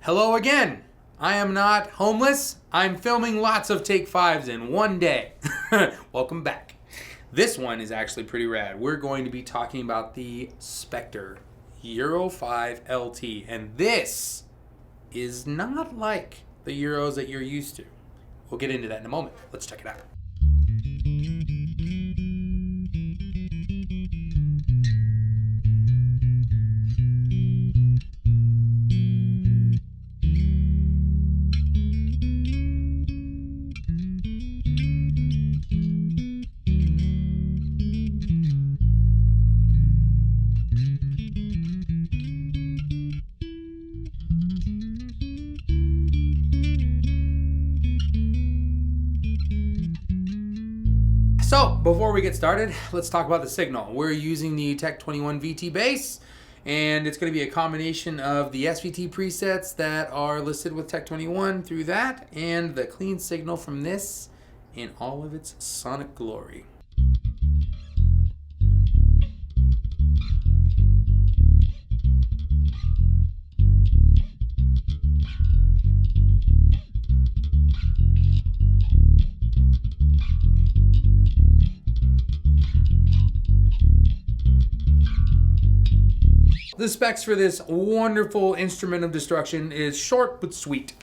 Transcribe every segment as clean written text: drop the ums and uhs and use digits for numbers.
Hello again. I am not homeless. I'm filming lots of take fives in one day. Welcome back. This one is actually pretty rad. We're going to be talking about the Spector Euro5 LT. And this is not like the Euros that you're used to. We'll get into that in a moment. Let's check it out. So, before we get started, let's talk about the signal. We're using the Tech 21 VT bass, and it's going to be a combination of the SVT presets that are listed with Tech 21 through that, and the clean signal from this in all of its sonic glory. The specs for this wonderful instrument of destruction is short but sweet.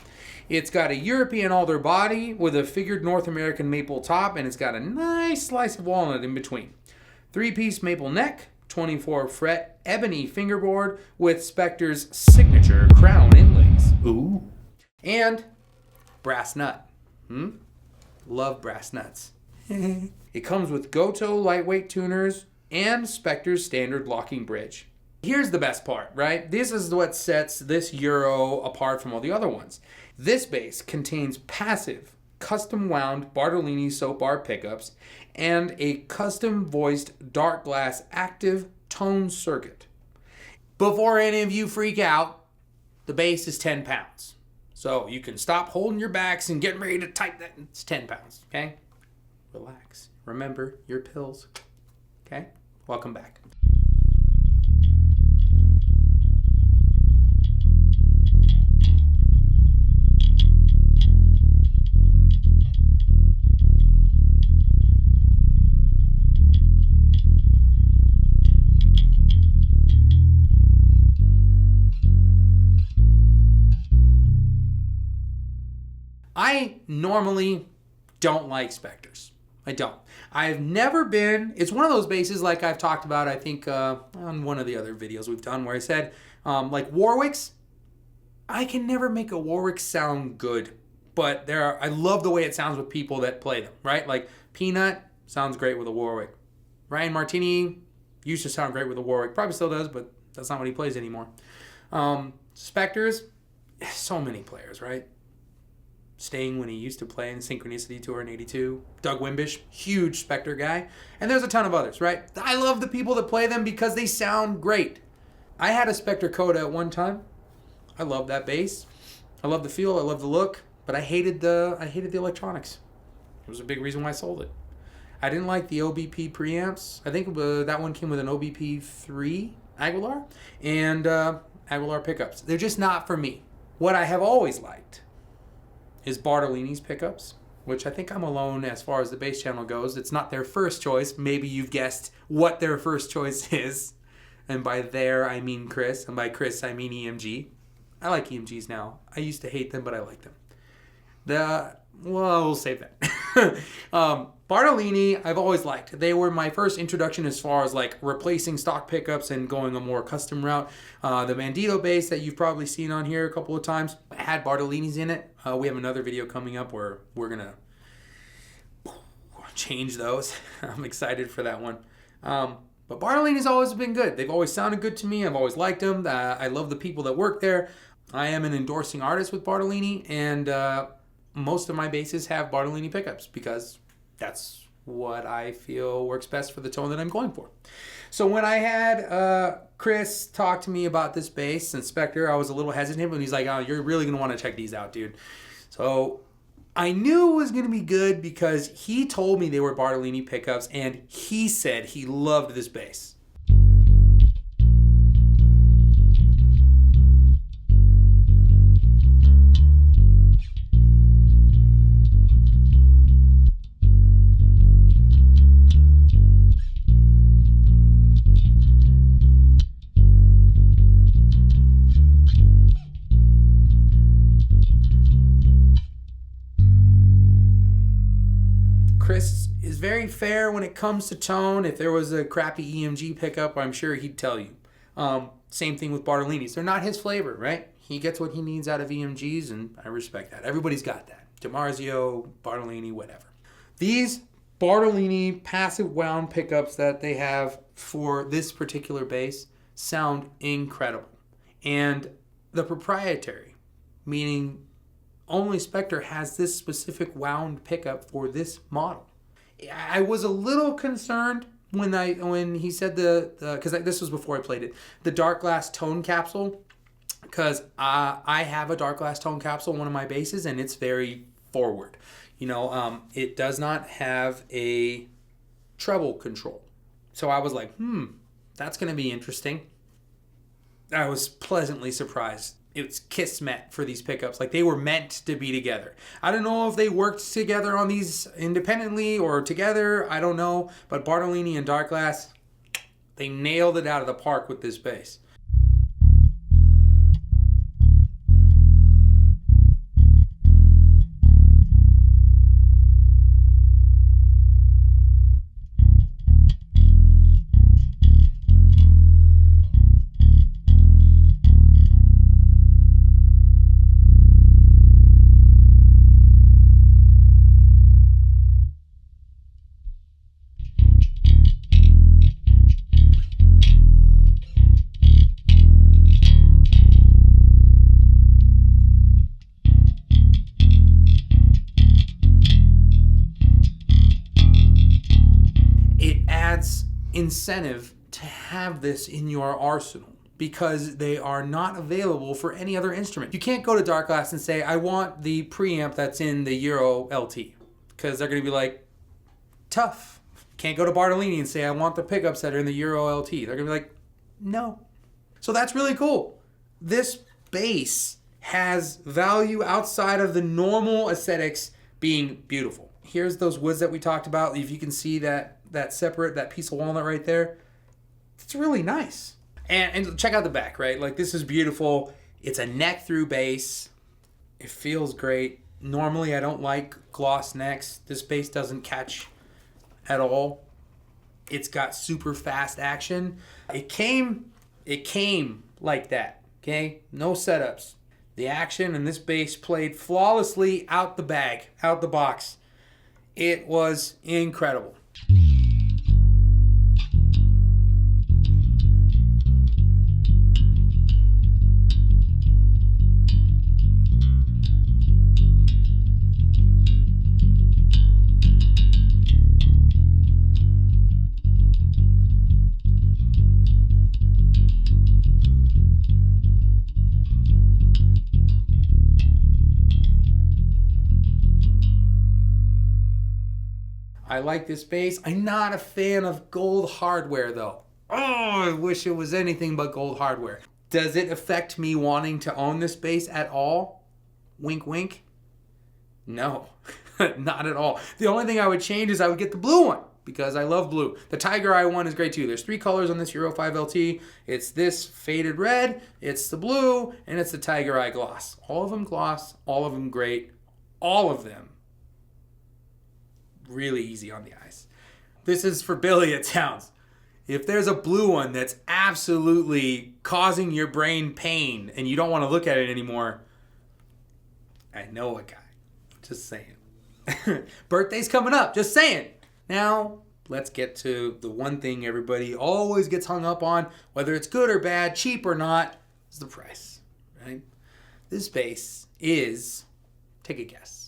It's got a European Alder body with a figured North American maple top, and it's got a nice slice of walnut in between. 3-piece maple neck, 24 fret Ebony fingerboard with Spector's signature crown inlays. Ooh. And brass nut. Love brass nuts. It comes with Goto lightweight tuners and Spector's standard locking bridge. Here's the best part, right? This is what sets this Euro apart from all the other ones. This bass contains passive, custom wound Bartolini soap bar pickups and a custom voiced Darkglass active tone circuit. Before any of you freak out, the bass is 10 pounds. So you can stop holding your backs and get ready to type that. It's 10 pounds, okay? Relax. Remember your pills, okay? Welcome back. I normally don't like Spectors. I don't. I've never been, it's one of those basses like I've talked about, I think on one of the other videos we've done where I said, like Warwicks, I can never make a Warwick sound good, but I love the way it sounds with people that play them, right? Like Peanut sounds great with a Warwick. Ryan Martini used to sound great with a Warwick, probably still does, but that's not what he plays anymore. Spectors, so many players, right? Sting when he used to play in Synchronicity Tour in 82. Doug Wimbish, huge Spector guy. And there's a ton of others, right? I love the people that play them because they sound great. I had a Spector Coda at one time. I love that bass. I love the feel, I love the look, but I hated the electronics. It was a big reason why I sold it. I didn't like the OBP preamps. I think that one came with an OBP3 Aguilar and Aguilar pickups. They're just not for me. What I have always liked is Bartolini's pickups, which I think I'm alone as far as the bass channel goes. It's not their first choice. Maybe you've guessed what their first choice is. And by there, I mean Chris. And by Chris, I mean EMG. I like EMGs now. I used to hate them, but I like them. We'll save that. Bartolini, I've always liked. They were my first introduction as far as like replacing stock pickups and going a more custom route. The Bandito bass that you've probably seen on here a couple of times had Bartolini's in it. We have another video coming up where we're going to change those. I'm excited for that one. But Bartolini's always been good. They've always sounded good to me. I've always liked them. I love the people that work there. I am an endorsing artist with Bartolini, and most of my basses have Bartolini pickups because that's what I feel works best for the tone that I'm going for. So when I had Chris talk to me about this bass and Spector, I was a little hesitant, but he's like, oh, you're really going to want to check these out, dude. So I knew it was going to be good because he told me they were Bartolini pickups, and he said he loved this bass. Chris is very fair when it comes to tone. If there was a crappy EMG pickup, I'm sure he'd tell you. Same thing with Bartolini's. They're not his flavor, right? He gets what he needs out of EMGs, and I respect that. Everybody's got that. DiMarzio, Bartolini, whatever. These Bartolini passive wound pickups that they have for this particular bass sound incredible. And the proprietary, meaning only Spector has this specific wound pickup for this model. I was a little concerned when he said because this was before I played it, the Darkglass tone capsule, because I have a Darkglass tone capsule on one of my basses, and it's very forward. It does not have a treble control. So I was like, that's going to be interesting. I was pleasantly surprised. It's kismet for these pickups. Like, they were meant to be together. I don't know if they worked together on these independently or together. I don't know. But Bartolini and Darkglass, they nailed it out of the park with this bass. Incentive to have this in your arsenal, because they are not available for any other instrument. You can't go to Darkglass and say, I want the preamp that's in the Euro LT, because they're going to be like, tough. Can't go to Bartolini and say, I want the pickups that are in the Euro LT. They're going to be like, no. So that's really cool. This bass has value outside of the normal aesthetics being beautiful. Here's those woods that we talked about. If you can see that separate, that piece of walnut right there, it's really nice. And check out the back, right? Like, this is beautiful. It's a neck-thru bass. It feels great. Normally, I don't like gloss necks. This bass doesn't catch at all. It's got super fast action. It came like that, okay? No setups. The action and this bass played flawlessly out the bag, out the box. It was incredible. I like this bass. I'm not a fan of gold hardware, though. Oh, I wish it was anything but gold hardware. Does it affect me wanting to own this bass at all? Wink, wink. No, not at all. The only thing I would change is I would get the blue one, because I love blue. The Tiger Eye one is great too. There's 3 colors on this Euro5 LT. It's this faded red, it's the blue, and it's the Tiger Eye gloss. All of them gloss, all of them great. All of them really easy on the eyes. This is for Billy, it sounds. If there's a blue one that's absolutely causing your brain pain and you don't want to look at it anymore, I know a guy. Just saying. Birthday's coming up. Just saying. Now, let's get to the one thing everybody always gets hung up on, whether it's good or bad, cheap or not, is the price, right? This bass is, take a guess.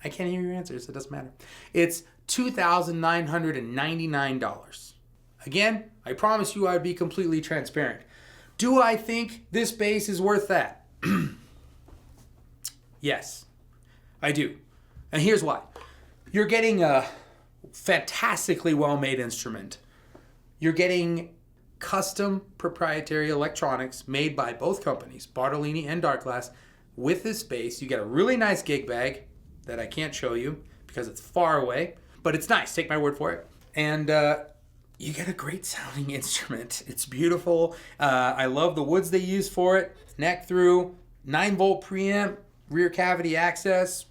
I can't hear your answers. It doesn't matter. It's $2,999. Again, I promise you I'd be completely transparent. Do I think this bass is worth that? Yes, I do. And here's why. You're getting a fantastically well-made instrument. You're getting custom proprietary electronics made by both companies, Bartolini and Darkglass. With this bass, you get a really nice gig bag that I can't show you because it's far away, but it's nice. Take my word for it. And you get a great sounding instrument. It's beautiful. I love the woods they use for it. Neck-thru, 9-volt preamp, rear cavity access.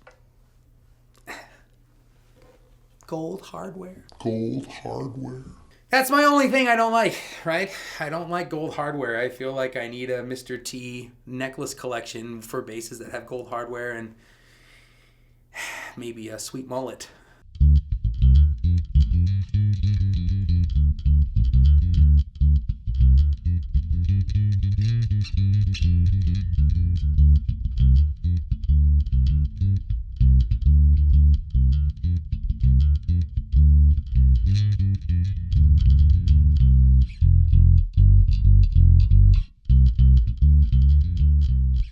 gold hardware. Gold hardware. That's my only thing I don't like, right? I don't like gold hardware. I feel like I need a Mr. T necklace collection for bases that have gold hardware and maybe a sweet mullet.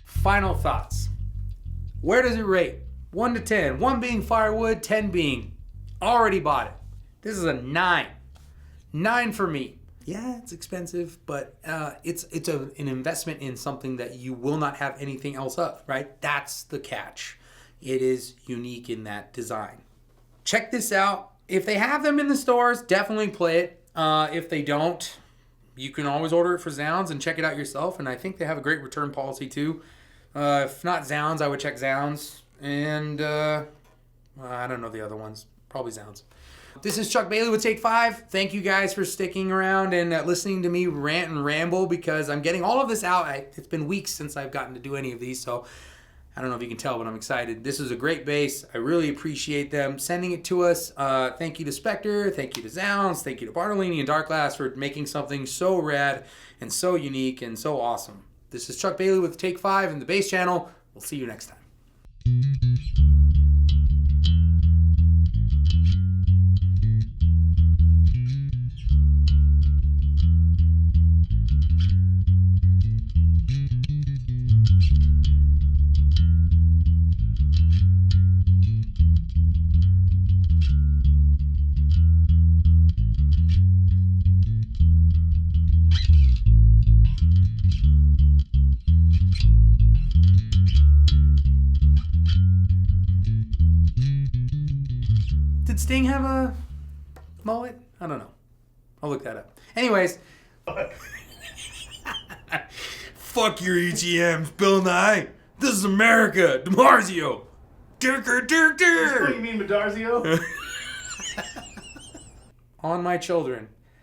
Final thoughts. Where does it rate? 1 to 10. 1 being firewood, 10 being already bought it. This is a 9. 9 for me. Yeah, it's expensive, but it's an investment in something that you will not have anything else of, right? That's the catch. It is unique in that design. Check this out. If they have them in the stores, definitely play it. If they don't, you can always order it for Zounds and check it out yourself. And I think they have a great return policy too. If not Zounds, I would check Zounds. And I don't know the other ones. Probably Zounds. This is Chuck Bailey with Take 5. Thank you guys for sticking around and listening to me rant and ramble because I'm getting all of this out. It's been weeks since I've gotten to do any of these, so I don't know if you can tell, but I'm excited. This is a great base. I really appreciate them sending it to us. Thank you to Spector. Thank you to Zounds. Thank you to Bartolini and Darkglass for making something so rad and so unique and so awesome. This is Chuck Bailey with Take 5 and the Bass Channel. We'll see you next time. Did Sting have a mullet? I don't know. I'll look that up. Anyways. Fuck your EGMs, Bill Nye. This is America. DiMarzio. Dirker. What do you mean, Medarzio? On my children.